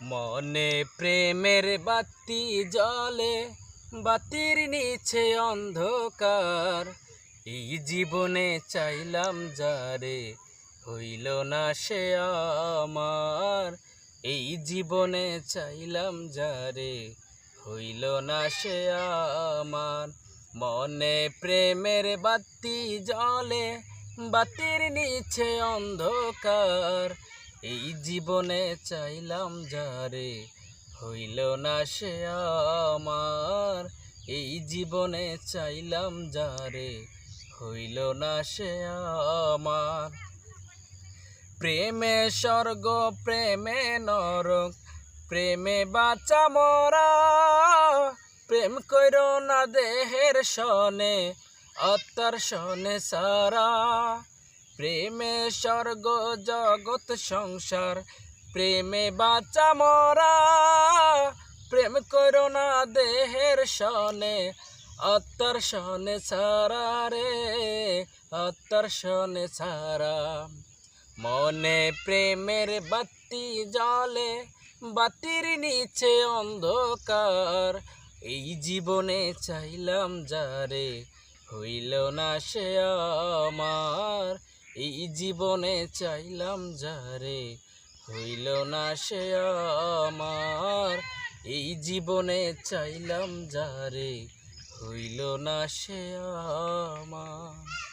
মনে প্রেমের বাতি জ্বলে, বাতির নিচে অন্ধকার। এই জীবনে চাইলাম যারে, হইল না সে আমার। এই জীবনে চাইলাম যারে, হইল না সে আমার। মনে প্রেমের বাতি জ্বলে, বাতির নিচে অন্ধকার। এই জীবনে চাইলাম যারে, হইল না সে আমার। এই জীবনে চাইলাম যারে, হইল না সে আমার। প্রেমে স্বর্গ প্রেমে নরক, প্রেমে বাঁচা মরা। প্রেম কইরো না দেহের সনে, আত্মার সনে সারা। প্রেমে স্বর্গ জগৎ সংসার, প্রেমে বাঁচা মরা। প্রেম কইরো না দেহের সনে, আত্মার সনে সারা রে, আত্মার সনে সারা। মনে প্রেমের বাতি জ্বলে, বাতির নিচে অন্ধকার। এই জীবনে চাইলাম যারে, হইল না সে আমার। এই জীবনে চাইলাম যারে, হইল না সে আমার। এই জীবনে চাইলাম যারে, হইল না সে আমার।